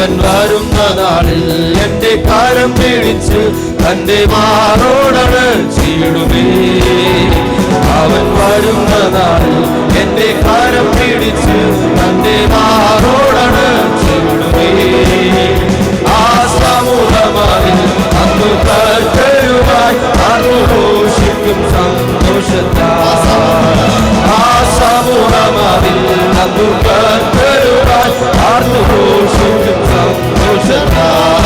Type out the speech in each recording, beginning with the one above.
അവൻ വരുന്ന നാളിൽ എന്റെ കരം പിടിച്ച് തന്റെ മാറോടണച്ചിടുമേ. അവൻ വരുന്ന നാളിൽ എന്റെ കരം പിടിച്ച് തന്റെ മാറോടണച്ചിടുമേ. ആ സമൂഹമായി അന്നു കർത്തരുമായി ആഘോഷിക്കും സന്തോഷത്താൽ. ആ സമൂഹമായി അന്നു കർത്തരുമായി ആഘോഷിക്കും സന്തോഷത്താൽ.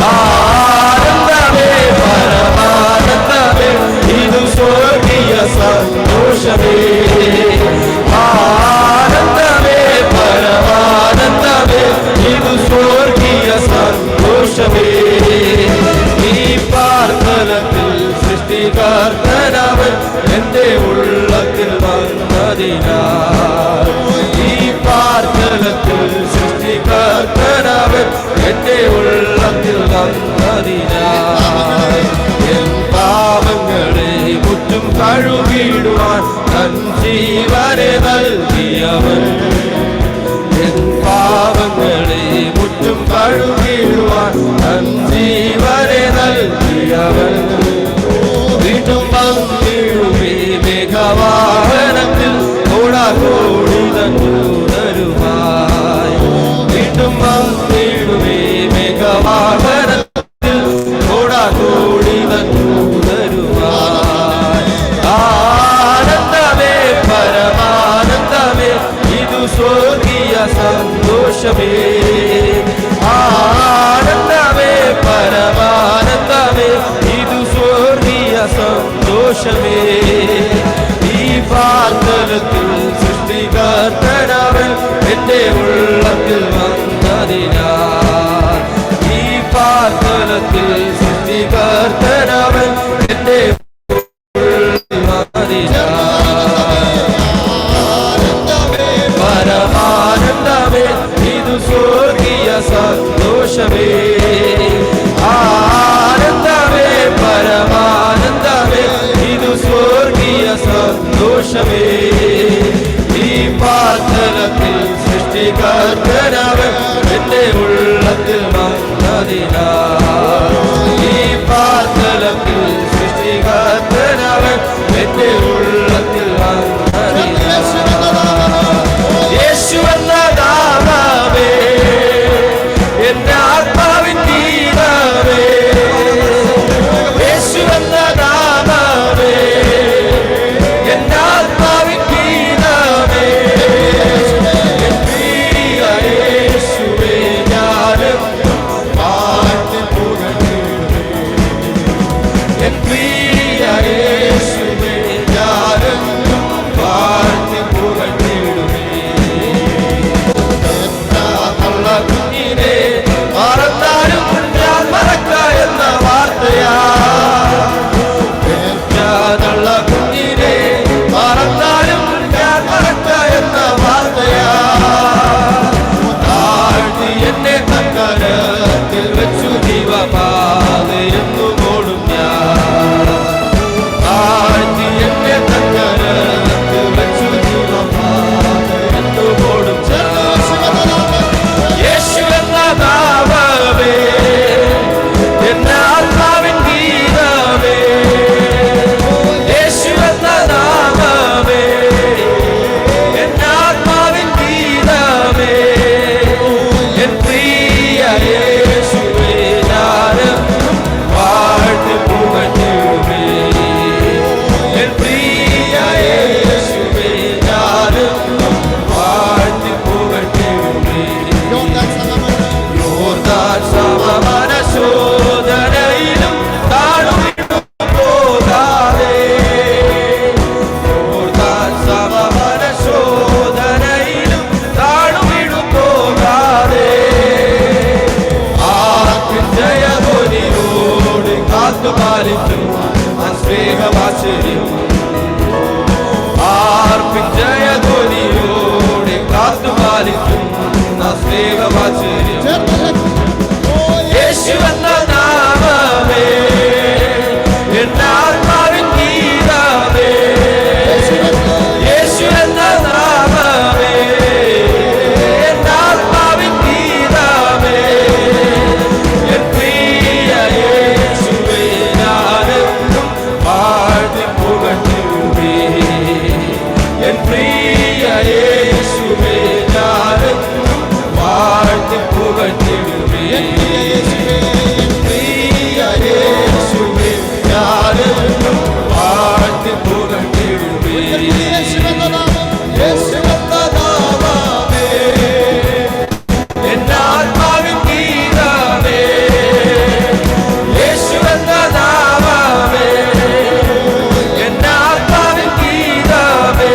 ആനന്ദമേ പരമാനന്ദമേ ഇതു സ്വർഗീയ സന്തോഷമേ. ആനന്ദമേ പരമാനന്ദമേ ഇതു സ്വർഗീയ സന്തോഷമേ. ഈ പാർത്തലത്തിൽ സൃഷ്ടികർത്തനവൻ എന്റെ ഉള്ളത്തിൽ വന്നതിനാൽ. ഈ പാർത്തലത്തിൽ സൃഷ്ടികർത്തനവൻ എന്റെ ഉള്ളത്തിൽ വന്നതിനാൽ. എൻ പാപങ്ങളെ മുറ്റും കഴുകിടുവാൻ തൻ ജീവനെ നൽകിയവൻ. എൻ പാപങ്ങളെ മുറ്റും കഴുകിടുവാൻ തൻ ജീവനെ നൽകിയവൻ. വീണ്ടും വന്നിടുമേ മേഘവാഹനത്തിൽ കോടാകോടി ദൂതരുമായി. വീണ്ടും വന്നിടുമേ മേഘവാഹനത്തിൽ കോടാകോടി ദൂതരുമായി. ആനന്ദമേ പരമാനന്ദമേ ഇതു സ്വർഗീയ സന്തോഷമേ. ആനന്ദമേ പരമാനന്ദമേ ഇതു സ്വർഗീയ സന്തോഷമേ. ഈ പാർത്തലത്തിൽ സൃഷ്ടികർത്തനവൻ എന്റെ ഉള്ളത്തിൽ വന്നതിനാൽ. ഈ പാർത്തലത്തിൽ സൃഷ്ടികർത്തനവൻ എന്റെ ഉള്ളത്തിൽ വന്നതിനാൽ. പരമാനന്ദമേ ഇതു സ്വർഗീയ സന്തോഷമേ. ആനന്ദമേ പരമാനന്ദമേ ഇതു സ്വർഗീയ സന്തോഷമേ. ഈ പാർത്തലത്തിൽ സൃഷ്ടികർത്തനവൻ എന്റെ ഉള്ളത്തിൽ വന്നതിനാൽ. ഈ പാർത്തലത്തിൽ സൃഷ്ടികർത്തനവൻ എന്റെ ഉള്ളത്തിൽ വന്നതിനാൽ. യേശു എന്ന നാമമേ എന്റെ ആത്മാവിൻ ഗീതമേ. യേശു എന്ന നാമമേ എന്റെ ആത്മാവിൻ ഗീതമേ. എൻ പ്രിയ യേശുവേ ഞാനും പാടി പുകഴ്ത്തിടുമേ. എൻ പ്രിയ യേശുവേ ഞാനും പാടി പുകഴ്ത്തിടുമേ. കുഞ്ഞിനെ മറന്നാലും ഞാൻ മറക്ക എന്ന വാർത്തയാ. കുഞ്ഞിനെ മറന്നാലും ഞാൻ മറക്ക എന്ന വാർത്തയാ. താഴ്ത്തി എന്നെ തക്കരത്തിൽ വെച്ചു ജീവപാതയെന്നു ഓടും ഞാൻ. താഴ്ത്തി എന്നെ തക്കരത്തിൽ വെച്ചു ജീവപാതയെന്നു ഓടും ഞാൻ. യേശു എന്ന നാമമേ എന്റെ ആത്മാവിൻ ഗീതമേ. യേശു എന്ന നാമമേ എന്റെ ആത്മാവിൻ ഗീതമേ. എൻ പ്രിയ യേശുവേ ഞാനും പാടി പുകഴ്ത്തിടുമേ. എൻ പ്രിയ യേശുവേ ഞാനും പാടി പുകഴ്ത്തിടുമേ. യോർദാൻ സമമന ശോധനയിലും താണുവിട്ടു പോകാതെ. യോർദാൻ സമമന ശോധനയിലും താണുവിട്ടു പോകാതെ. ആർക്കും ജയധ്വനിയോട് കാത്തുപാലിക്കും സ്നേഹവാത്സല്യം. ആർക്കും ജയധ്വനിയോട് കാത്തുപാലിക്കും സ്നേഹവാത്സല്യം. യേശു എന്ന നാമമേ എന്റെ ആത്മാവിൻ ഗീതമേ. യേശു എന്ന നാമമേ എന്റെ ആത്മാവിൻ ഗീതമേ. പ്രിയ യേശുവേ ഞാനെന്നും വാഴ്ത്തി പുകഴ്ത്തിടുമേ. യേശുവെന്ന നാമമേ എന്നാത്മാവിൻ ഗീതമേ. യേശുവെന്ന നാമമേ എന്നാത്മാവിൻ ഗീതമേ.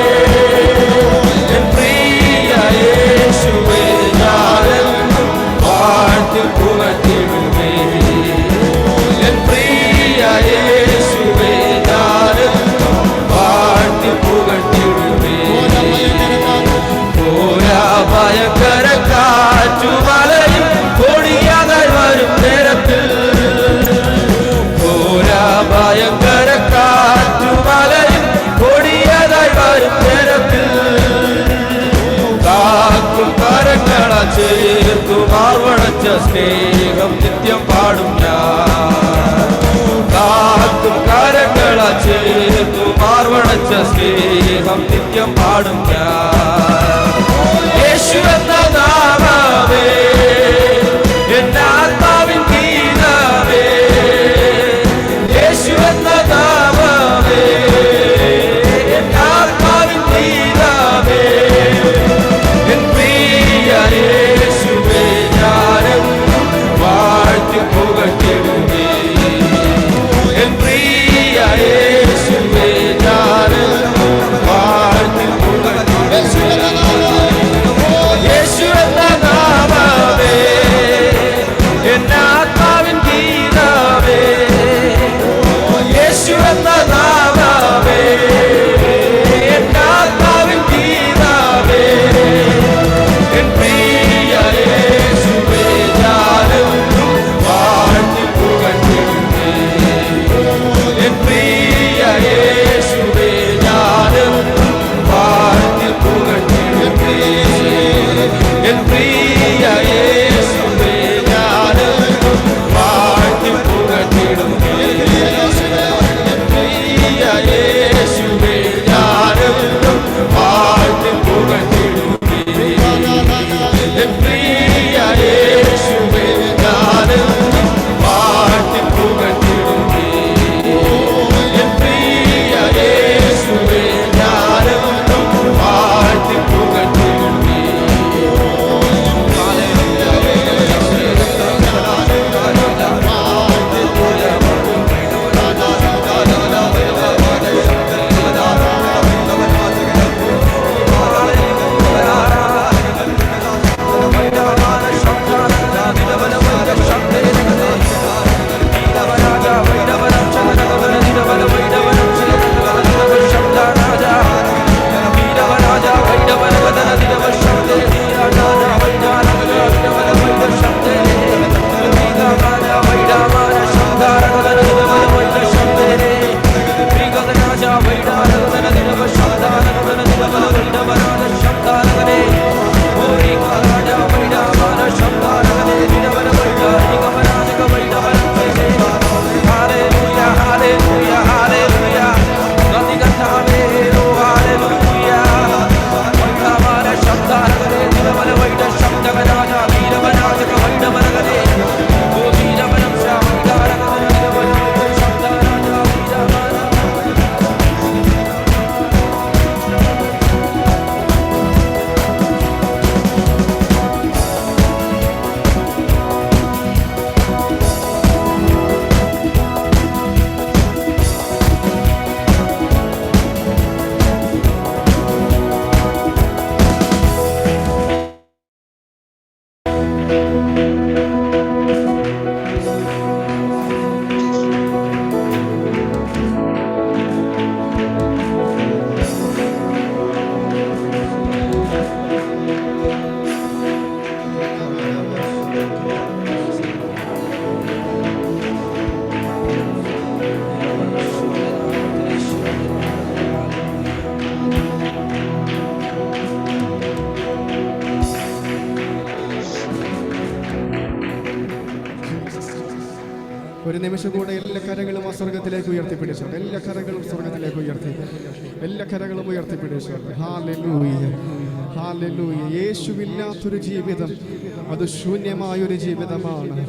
എൻ പ്രിയ യേശുവേ ഞാനെന്നും വാഴ്ത്തി പുകഴ്ത്തിടുമേ. എൻ പ്രിയ യേശുവേ ഞാനെന്നും വാഴ്ത്തി പുകഴ്ത്തിടുമേ. പോരാ ഭയങ്കര കാറ്റുമലയും കൊടിയതായി വരും നേരത്തിൽ. പോരാ ഭയങ്കര കാറ്റുമലയും കൊടിയതായി വരും നേരത്തിൽ. കാക്കും കരങ്ങള ചേർത്തു മാർവണച്ച സ്നേഹം നിത്യം പാടും ഞാൻ. കാക്കും കരങ്ങള ചേർത്തു മാർവണച്ച സ്നേഹം നിത്യം പാടും ഞാൻ. യേശുവെന്ന നാമമേ എന്നാത്മാവിൻ ഗീതമേ. യേശുവെന്ന നാമമേ എന്നാത്മാവിൻ ഗീതമേ. എൻ പ്രിയ യേശുവേ ഞാനെന്നും വാഴ്ത്തി പുകഴ്ത്തിടുമേ. എൻ പ്രിയ യേശുവേ ഞാനെന്നും വാഴ്ത്തി പുകഴ്ത്തിടുമേ. യേശുവെന്ന നാമമേ എന്നാത്മാവിൻ ഗീതമേ. യേശുവെന്ന നാമമേ എന്നാത്മാവിൻ ഗീതമേ. എൻ പ്രിയ യേശുവേ ഞാനെന്നും വാഴ്ത്തി പുകഴ്ത്തിടുമേ. എൻ പ്രിയ യേശുവേ ഞാനെന്നും വാഴ്ത്തി പുകഴ്ത്തിടുമേ. എൻ പ്രിയ യേശുവേ ഞാനെന്നും വാഴ്ത്തി പുകഴ്ത്തിടുമേ. എൻ പ്രിയ യേശുവേ ഞാനെന്നും വാഴ്ത്തി പുകഴ്ത്തിടുമേ. എൻ പ്രിയ യേശുവേ ഞാനെന്നും വാഴ്ത്തി പുകഴ്ത്തിടുമേ. എൻ പ്രിയ യേശുവേ ഞാനെന്നും വാഴ്ത്തി പുകഴ്ത്തിടുമേ. ഒരു നിമിഷം കൂടെ എല്ലാ കരകളും ആ സ്വർഗത്തിലേക്ക് ഉയർത്തിപ്പിടിച്ചു. എല്ലാ കരകളും സ്വർഗത്തിലേക്ക് ഉയർത്തി, എല്ലാ കരകളും ഉയർത്തിപ്പിടിച്ചു. ഹല്ലേലൂയ. ഹല്ലേലൂയ. യേശുവില്ലാത്തൊരു ജീവിതം അത് ശൂന്യമായൊരു ജീവിതമാണ്.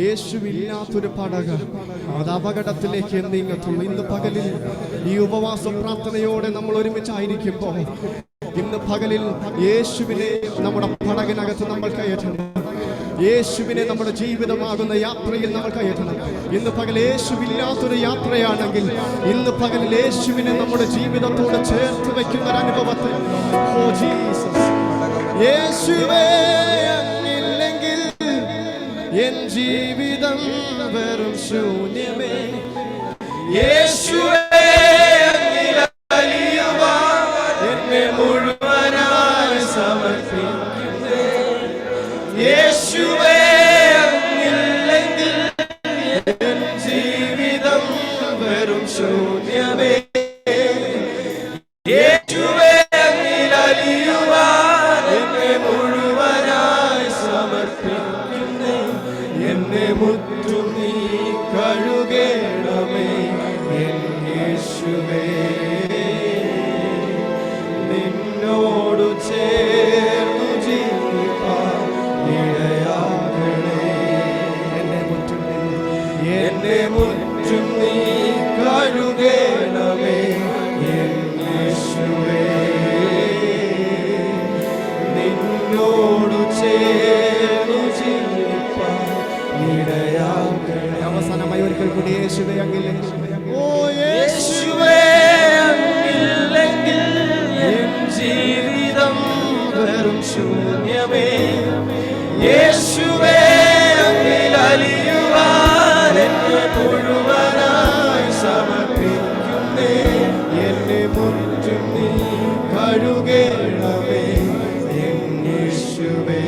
യേശുവില്ലാത്തൊരു പടക അത് അപകടത്തിലേക്ക് നീങ്ങത്തുള്ളൂ. ഇന്ന് പകലിൽ ഈ ഉപവാസ പ്രാർത്ഥനയോടെ നമ്മൾ ഒരുമിച്ചായിരിക്കുമ്പോൾ ഇന്ന് പകലിൽ യേശുവിനെ നമ്മുടെ പടകിനകത്ത് നമ്മൾ കയറ്റണം. യേശുവിനെ നമ്മുടെ ജീവിതമാകുന്ന യാത്രയിൽ നമ്മൾ കയറ്റണം. ഇന്ന് പകൽ യേശുവില്ലാത്തൊരു യാത്രയാണെങ്കിൽ ഇന്ന് പകൽ യേശുവിനെ നമ്മുടെ ജീവിതത്തോട് ചേർത്ത് വെക്കുന്ന ഒരു അനുഭവത്തെ യേശുവേ അങ്ങില്ലെങ്കിൽ എൻ ജീവിതം വെറും ശൂന്യമേ. യേശുവേ എന്നെ മുഴുവനായി സമർപ്പിക്കുന്നേ. യേശുവേ അങ്ങില്ലെങ്കിൽ എൻ ജീവിതം വെറും ശൂന്യമേ. യേശുവേ അങ്ങിലലിയുവാൻ എന്നെ മുഴുവനായി സമർപ്പിക്കുന്നേ. എന്നെ മുറ്റും നീ കഴുകേണമേ എൻ യേശുവേ. നിന്നോടു ചേർന്നു ജീവിപ്പാൻ ഇടയാകണേ. എന്നെ മുറ്റും നീ കഴുകേണമേ എൻ യേശുവേ. നിന്നോടു ചേർന്നു ജീവിപ്പാൻ ഇടയാകണേ. അവസാനമായി ഒരിക്കൽ കൂടി യേശുവേ അങ്ങില്ലെങ്കിൽ ഓ യേശുവേ അങ്ങില്ലെങ്കിൽ എൻ ജീവിതം വെറും ശൂന്യമേ. യേശുവേ അങ്ങിലലിയുവാൻ എന്നെ മുഴുവനായി സമർപ്പിക്കുന്നേ. എന്നെ മുറ്റും നീ കഴുകേണമേ എൻ യേശുവേ.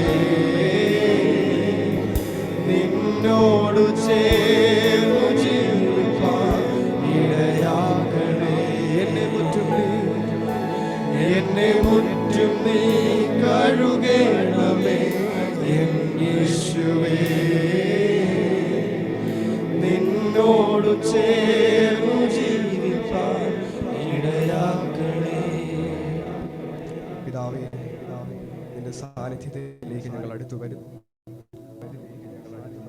നിന്നോടു ചേർന്നു ജീവിപ്പാൻ ഇടയാകണേ. എന്നെ മുറ്റും നീ കഴുകേണമേ എൻ യേശുവേ. നിന്നോടു ചേർന്നു ജീവിപ്പാൻ ഇടയാകണേ. പിതാവേ, നിന്റെ സാന്നിധ്യത്തിലേക്ക് ഞങ്ങൾ അടുത്തു വരുന്നു.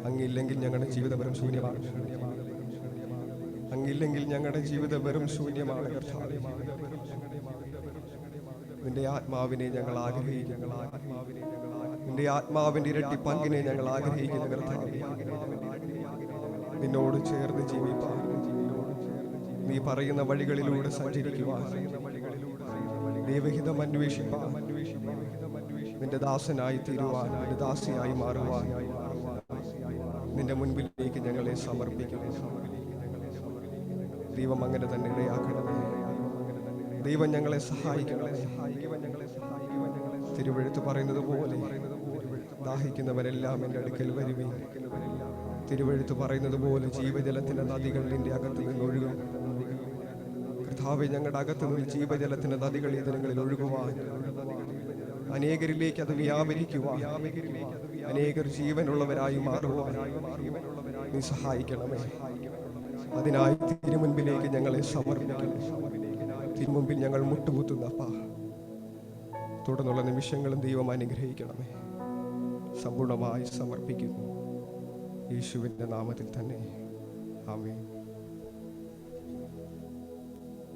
അങ്ങില്ലെങ്കിൽ ഞങ്ങളുടെ ജീവിതം വെറും ശൂന്യമാണ്. അങ്ങില്ലെങ്കിൽ ഞങ്ങളുടെ ജീവിതം വെറും ശൂന്യമാണ്. കർത്താവേ, നിന്റെ ആത്മാവിനെ ഞങ്ങൾ ആഗ്രഹിക്കുന്നു. നിന്റെ ആത്മാവിന്റെ ഇരട്ടി പങ്കിനെ ഞങ്ങൾ ആഗ്രഹിക്കുന്ന കർത്താവേ, നിന്നോട് ചേർന്ന് ജീവിപ്പാൻ, നീ പറയുന്ന വഴികളിലൂടെ സഞ്ചരിക്കുവാൻ, ദൈവഹിതം അന്വേഷിപ്പാൻ, നിന്റെ ദാസനായി തീരുവാൻ, നിന്റെ ദാസിയായി മാറുവാൻ നിന്റെ മുൻപിലേക്ക് ഞങ്ങളെ സമർപ്പിക്കുന്നു. ദൈവം അങ്ങനെ തന്നെ ഇടയാക്കണമേ. ദൈവം ഞങ്ങളെ സഹായിക്കണമേ. തിരുവെഴുത്ത് പറയുന്നത് പോലെ ദാഹിക്കുന്നവരെല്ലാം എൻ്റെ അടുക്കൽ വരുവീൻ. തിരുവെഴുത്ത് പറയുന്നത് പോലെ ജീവജലത്തിന്റെ നദികൾ നിന്റെ അകത്ത് നിന്ന് ഒഴുകും. കർത്താവേ, ഞങ്ങളുടെ അകത്ത് നിന്ന് ജീവജലത്തിന്റെ നദികൾ ഈ ദിനങ്ങളിൽ ഒഴുകുവാൻ, അനേകരിലേക്ക് അത് വ്യാപരിക്കുവാൻ, അനേകർ ജീവനുള്ളവരായി മാറുവാൻ നീ സഹായിക്കണമേ. അതിനായി തിരുമുൻപിലേക്ക് ഞങ്ങളെ സമർപ്പിക്കുന്നു. തിരുമുമ്പിൽ ഞങ്ങൾ മുട്ടുകുത്തുന്നപ്പാ. തുടർന്നുള്ള നിമിഷങ്ങളും ദൈവം അനുഗ്രഹിക്കണമേ. സമ്പൂർണമായി സമർപ്പിക്കുന്നു യേശുവിൻ്റെ നാമത്തിൽ തന്നെ. ആമേൻ.